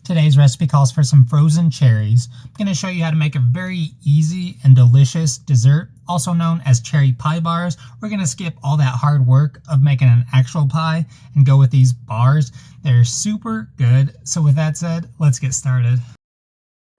Today's recipe calls for some frozen cherries. I'm going to show you how to make a very easy and delicious dessert, also known as cherry pie bars. We're going to skip all that hard work of making an actual pie and go with these bars. They're super good. So with that said, let's get started.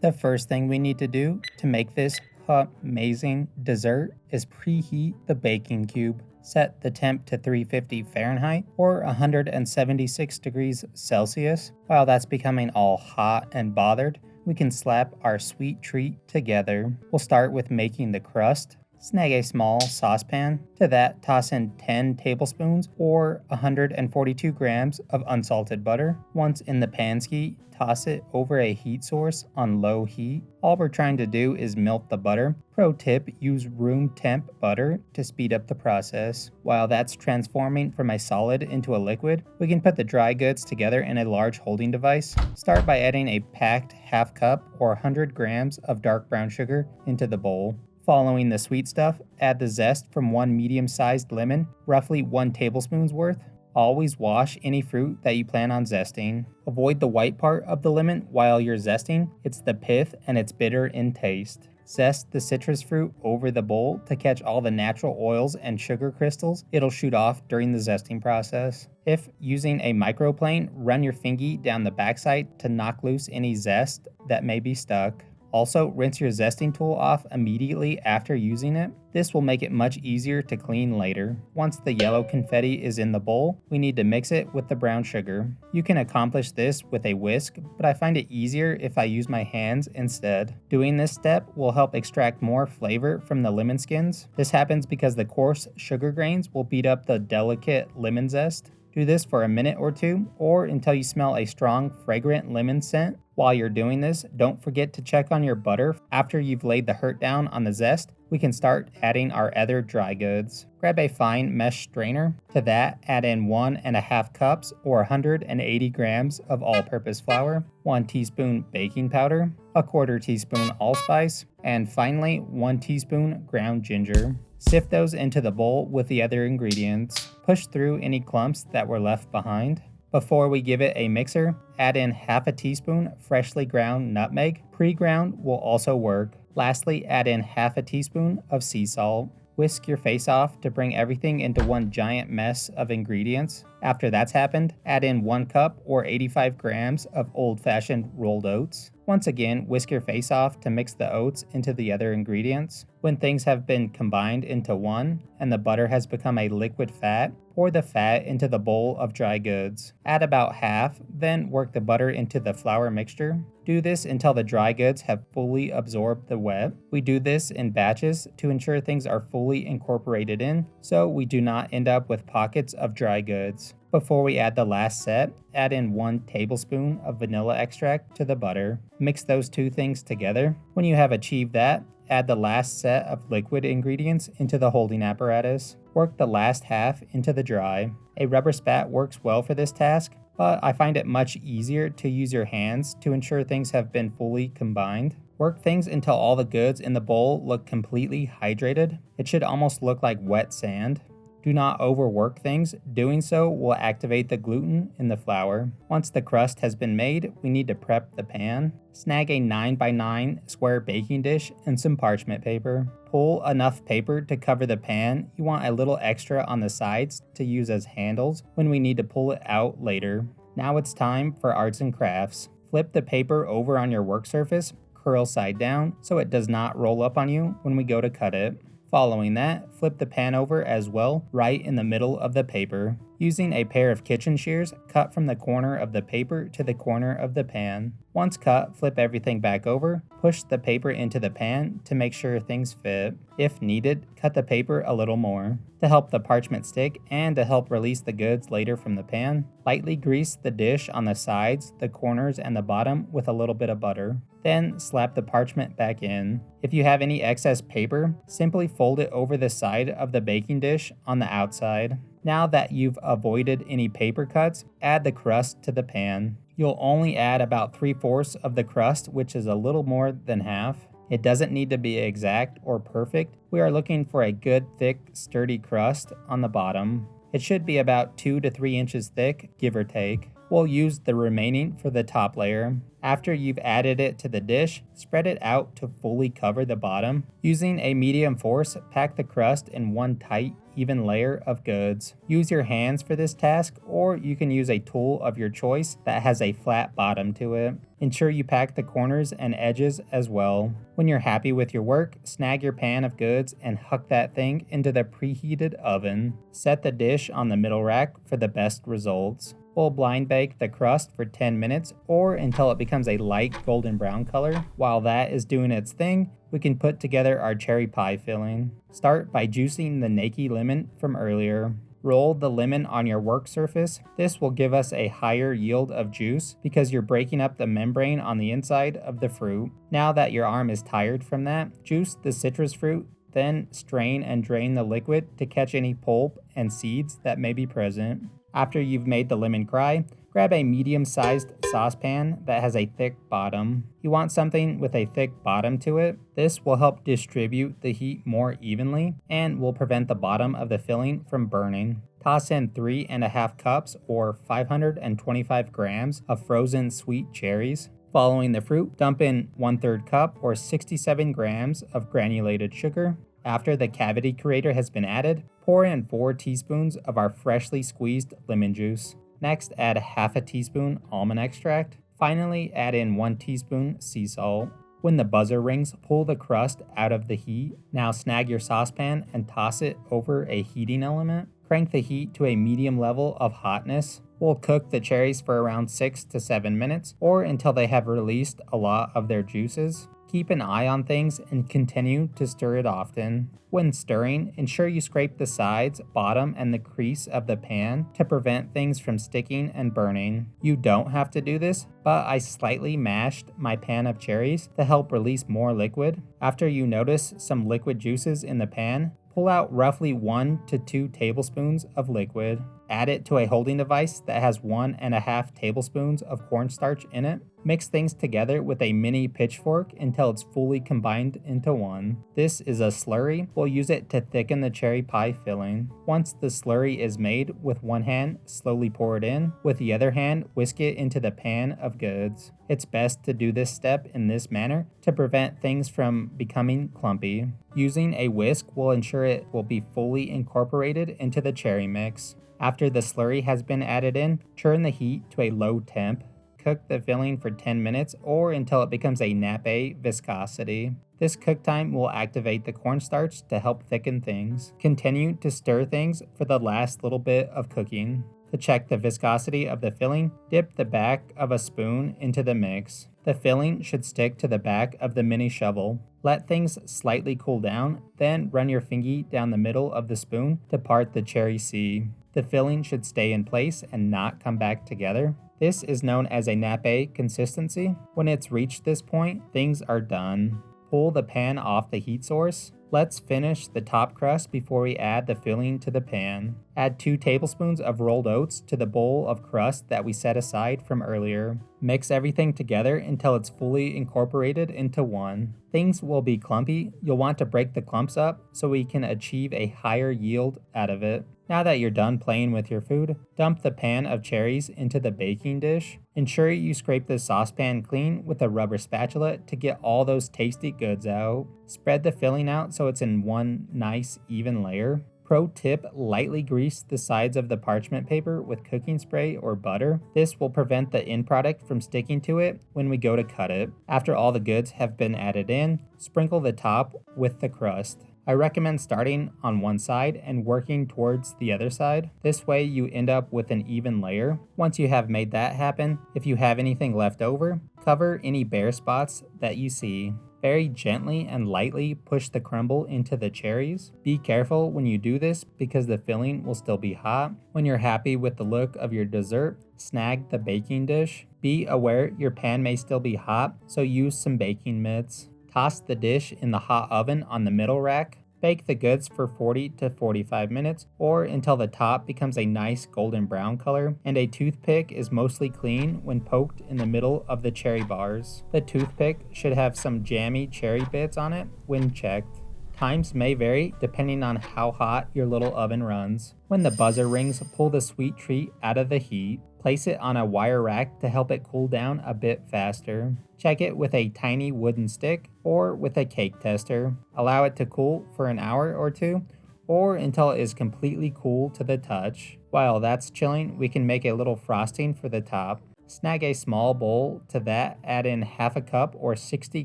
The first thing we need to do to make this amazing dessert is preheat the baking cube. Set the temp to 350 Fahrenheit or 176 degrees Celsius. While that's becoming all hot and bothered, we can slap our sweet treat together. We'll start with making the crust. Snag a small saucepan. To that, toss in 10 tablespoons or 142 grams of unsalted butter. Once in the pansky, toss it over a heat source on low heat. All we're trying to do is melt the butter. Pro tip, use room temp butter to speed up the process. While that's transforming from a solid into a liquid, we can put the dry goods together in a large holding device. Start by adding a packed half cup or 100 grams of dark brown sugar into the bowl. Following the sweet stuff, add the zest from one medium-sized lemon, roughly 1 tablespoon's worth. Always wash any fruit that you plan on zesting. Avoid the white part of the lemon while you're zesting. It's the pith and it's bitter in taste. Zest the citrus fruit over the bowl to catch all the natural oils and sugar crystals it'll shoot off during the zesting process. If using a microplane, run your fingy down the backside to knock loose any zest that may be stuck. Also, rinse your zesting tool off immediately after using it. This will make it much easier to clean later. Once the yellow confetti is in the bowl, we need to mix it with the brown sugar. You can accomplish this with a whisk, but I find it easier if I use my hands instead. Doing this step will help extract more flavor from the lemon skins. This happens because the coarse sugar grains will beat up the delicate lemon zest. Do this for a minute or two, or until you smell a strong, fragrant lemon scent. While you're doing this, don't forget to check on your butter. After you've laid the hurt down on the zest, we can start adding our other dry goods. Grab a fine mesh strainer. To that, add in 1.5 cups or 180 grams of all-purpose flour, 1 teaspoon baking powder, 1/4 teaspoon allspice, and finally 1 teaspoon ground ginger. Sift those into the bowl with the other ingredients. Push through any clumps that were left behind. Before we give it a mixer, add in 1/2 teaspoon freshly ground nutmeg. Pre-ground will also work. Lastly, add in 1/2 teaspoon of sea salt. Whisk your face off to bring everything into one giant mess of ingredients. After that's happened, add in 1 cup or 85 grams of old-fashioned rolled oats. Once again, whisk your face off to mix the oats into the other ingredients. When things have been combined into one and the butter has become a liquid fat, pour the fat into the bowl of dry goods. Add about half, then work the butter into the flour mixture. Do this until the dry goods have fully absorbed the wet. We do this in batches to ensure things are fully incorporated in, so we do not end up with pockets of dry goods. Before we add the last set, add in 1 tablespoon of vanilla extract to the butter. Mix those two things together. When you have achieved that, add the last set of liquid ingredients into the holding apparatus. Work the last half into the dry. A rubber spat works well for this task, but I find it much easier to use your hands to ensure things have been fully combined. Work things until all the goods in the bowl look completely hydrated. It should almost look like wet sand. Do not overwork things. Doing so will activate the gluten in the flour. Once the crust has been made, we need to prep the pan. Snag a 9x9 square baking dish and some parchment paper. Pull enough paper to cover the pan. You want a little extra on the sides to use as handles when we need to pull it out later. Now it's time for arts and crafts. Flip the paper over on your work surface, curl side down so it does not roll up on you when we go to cut it. Following that, flip the pan over as well, right in the middle of the paper. Using a pair of kitchen shears, cut from the corner of the paper to the corner of the pan. Once cut, flip everything back over, push the paper into the pan to make sure things fit. If needed, cut the paper a little more. To help the parchment stick and to help release the goods later from the pan, lightly grease the dish on the sides, the corners, and the bottom with a little bit of butter. Then slap the parchment back in. If you have any excess paper, simply fold it over the side of the baking dish on the outside. Now that you've avoided any paper cuts, add the crust to the pan. You'll only add about 3/4 of the crust, which is a little more than half. It doesn't need to be exact or perfect. We are looking for a good, thick, sturdy crust on the bottom. It should be about 2 to 3 inches thick, give or take. We'll use the remaining for the top layer. After you've added it to the dish, spread it out to fully cover the bottom. Using a medium force, pack the crust in one tight, even layer of goods. Use your hands for this task, or you can use a tool of your choice that has a flat bottom to it. Ensure you pack the corners and edges as well. When you're happy with your work, snag your pan of goods and huck that thing into the preheated oven. Set the dish on the middle rack for the best results. We'll blind bake the crust for 10 minutes or until it becomes a light golden brown color. While that is doing its thing, we can put together our cherry pie filling. Start by juicing the nakey lemon from earlier. Roll the lemon on your work surface. This will give us a higher yield of juice because you're breaking up the membrane on the inside of the fruit. Now that your arm is tired from that, juice the citrus fruit, then strain and drain the liquid to catch any pulp and seeds that may be present. After you've made the lemon cry, grab a medium-sized saucepan that has a thick bottom. You want something with a thick bottom to it. This will help distribute the heat more evenly and will prevent the bottom of the filling from burning. Toss in 3.5 cups or 525 grams of frozen sweet cherries. Following the fruit, dump in 1/3 cup or 67 grams of granulated sugar. After the cavity creator has been added, pour in 4 teaspoons of our freshly squeezed lemon juice. Next, add 1/2 teaspoon almond extract. Finally, add in 1 teaspoon sea salt. When the buzzer rings, pull the crust out of the heat. Now snag your saucepan and toss it over a heating element. Crank the heat to a medium level of hotness. We'll cook the cherries for around 6 to 7 minutes or until they have released a lot of their juices. Keep an eye on things and continue to stir it often. When stirring, ensure you scrape the sides, bottom, and the crease of the pan to prevent things from sticking and burning. You don't have to do this, but I slightly mashed my pan of cherries to help release more liquid. After you notice some liquid juices in the pan, pull out roughly 1 to 2 tablespoons of liquid. Add it to a holding device that has 1.5 tablespoons of cornstarch in it. Mix things together with a mini pitchfork until it's fully combined into one. This is a slurry. We'll use it to thicken the cherry pie filling. Once the slurry is made, with one hand, slowly pour it in. With the other hand, whisk it into the pan of goods. It's best to do this step in this manner to prevent things from becoming clumpy. Using a whisk will ensure it will be fully incorporated into the cherry mix. After the slurry has been added in, turn the heat to a low temp. Cook the filling for 10 minutes or until it becomes a nappe viscosity. This cook time will activate the cornstarch to help thicken things. Continue to stir things for the last little bit of cooking. To check the viscosity of the filling, dip the back of a spoon into the mix. The filling should stick to the back of the mini shovel. Let things slightly cool down, then run your fingy down the middle of the spoon to part the cherry C. The filling should stay in place and not come back together. This is known as a nappe consistency. When it's reached this point, things are done. Pull the pan off the heat source. Let's finish the top crust before we add the filling to the pan. Add 2 tablespoons of rolled oats to the bowl of crust that we set aside from earlier. Mix everything together until it's fully incorporated into one. Things will be clumpy. You'll want to break the clumps up so we can achieve a higher yield out of it. Now that you're done playing with your food, dump the pan of cherries into the baking dish. Ensure you scrape the saucepan clean with a rubber spatula to get all those tasty goods out. Spread the filling out so it's in one nice even layer. Pro tip, lightly grease the sides of the parchment paper with cooking spray or butter. This will prevent the end product from sticking to it when we go to cut it. After all the goods have been added in, sprinkle the top with the crust. I recommend starting on one side and working towards the other side. This way you end up with an even layer. Once you have made that happen, if you have anything left over, cover any bare spots that you see. Very gently and lightly push the crumble into the cherries. Be careful when you do this because the filling will still be hot. When you're happy with the look of your dessert, snag the baking dish. Be aware your pan may still be hot, so use some baking mitts. Toss the dish in the hot oven on the middle rack. Bake the goods for 40 to 45 minutes or until the top becomes a nice golden brown color and a toothpick is mostly clean when poked in the middle of the cherry bars. The toothpick should have some jammy cherry bits on it when checked. Times may vary depending on how hot your little oven runs. When the buzzer rings, pull the sweet treat out of the heat. Place it on a wire rack to help it cool down a bit faster. Check it with a tiny wooden stick or with a cake tester. Allow it to cool for an hour or two, or until it is completely cool to the touch. While that's chilling, we can make a little frosting for the top. Snag a small bowl. To that, add in half a cup or 60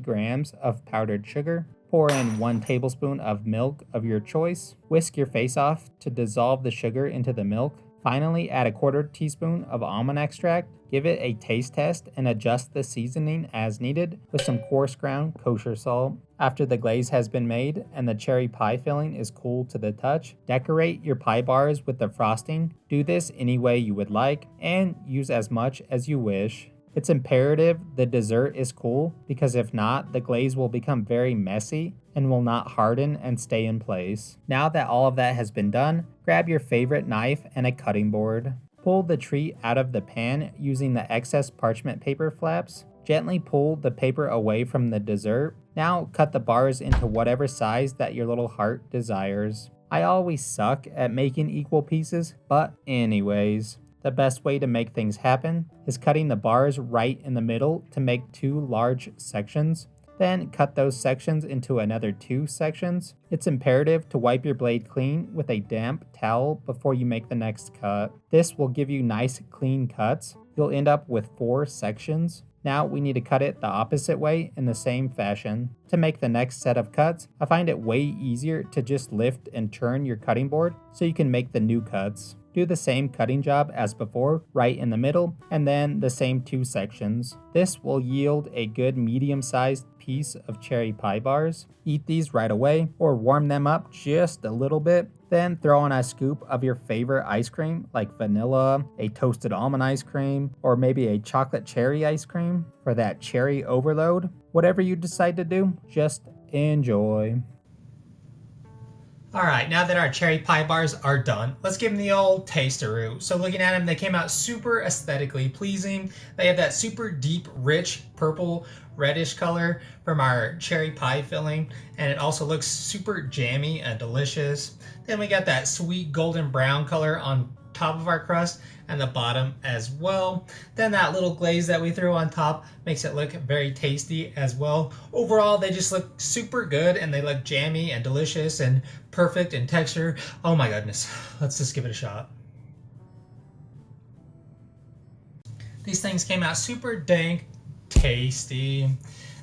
grams of powdered sugar. Pour in 1 tablespoon of milk of your choice. Whisk your face off to dissolve the sugar into the milk. Finally, add a 1/4 teaspoon of almond extract. Give it a taste test and adjust the seasoning as needed with some coarse ground kosher salt. After the glaze has been made and the cherry pie filling is cool to the touch, decorate your pie bars with the frosting. Do this any way you would like and use as much as you wish. It's imperative the dessert is cool, because if not, the glaze will become very messy and will not harden and stay in place. Now that all of that has been done, grab your favorite knife and a cutting board. Pull the treat out of the pan using the excess parchment paper flaps. Gently pull the paper away from the dessert. Now cut the bars into whatever size that your little heart desires. I always suck at making equal pieces, but anyways. The best way to make things happen is cutting the bars right in the middle to make 2 large sections. Then cut those sections into another 2 sections. It's imperative to wipe your blade clean with a damp towel before you make the next cut. This will give you nice clean cuts. You'll end up with 4 sections. Now we need to cut it the opposite way in the same fashion. To make the next set of cuts, I find it way easier to just lift and turn your cutting board so you can make the new cuts. Do the same cutting job as before, right in the middle, and then the same 2 sections. This will yield a good medium-sized piece of cherry pie bars. Eat these right away or warm them up just a little bit. Then throw on a scoop of your favorite ice cream like vanilla, a toasted almond ice cream, or maybe a chocolate cherry ice cream for that cherry overload. Whatever you decide to do, just enjoy. Alright, now that our cherry pie bars are done, let's give them the old taste-a-roo. So looking at them, they came out super aesthetically pleasing. They have that super deep, rich, purple, reddish color from our cherry pie filling, and it also looks super jammy and delicious. Then we got that sweet golden brown color on top of our crust and the bottom as well. Then that little glaze that we threw on top makes it look very tasty as well. Overall, they just look super good and they look jammy and delicious and perfect in texture. Oh my goodness, let's just give it a shot. These things came out super dang tasty.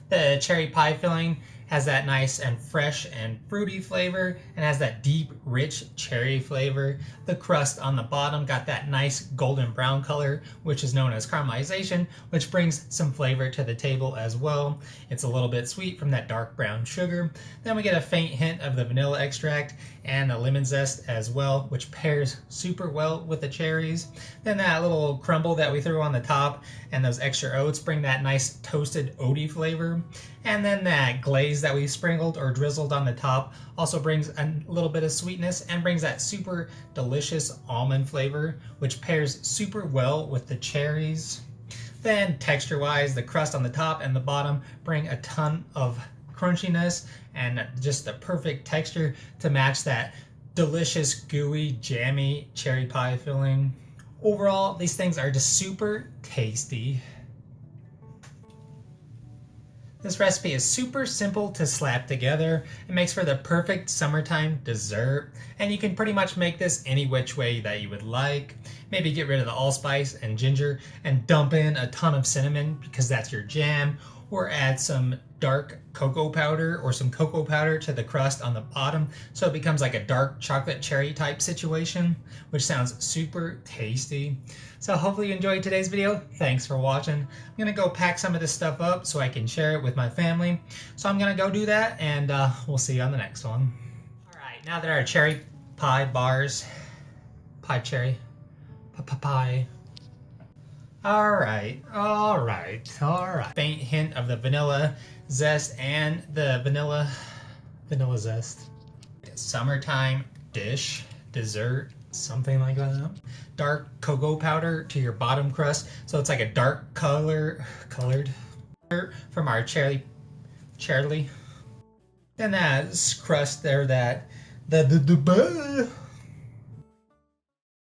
The cherry pie filling has that nice and fresh and fruity flavor and has that deep, rich cherry flavor. The crust on the bottom got that nice golden brown color, which is known as caramelization, which brings some flavor to the table as well. It's a little bit sweet from that dark brown sugar. Then we get a faint hint of the vanilla extract and the lemon zest as well, which pairs super well with the cherries. Then that little crumble that we threw on the top and those extra oats bring that nice toasted oaty flavor. And then that glaze that we sprinkled or drizzled on the top also brings a little bit of sweetness and brings that super delicious almond flavor, which pairs super well with the cherries. Then texture-wise, the crust on the top and the bottom bring a ton of crunchiness and just the perfect texture to match that delicious, gooey, jammy cherry pie filling. Overall, these things are just super tasty. This recipe is super simple to slap together. It makes for the perfect summertime dessert, and you can pretty much make this any which way that you would like. Maybe get rid of the allspice and ginger and dump in a ton of cinnamon because that's your jam, or add some dark cocoa powder or some cocoa powder to the crust on the bottom so it becomes like a dark chocolate cherry type situation, which sounds super tasty. So hopefully you enjoyed today's video. Thanks for watching. I'm gonna go pack some of this stuff up so I can share it with my family. So I'm gonna go do that, and we'll see you on the next one. All right, now that our cherry pie bars, pie. All right. Faint hint of the vanilla zest and the vanilla zest. Summertime dish, dessert, something like that. Dark cocoa powder to your bottom crust, so it's like a dark colored from our cherry. Then that crust there, that the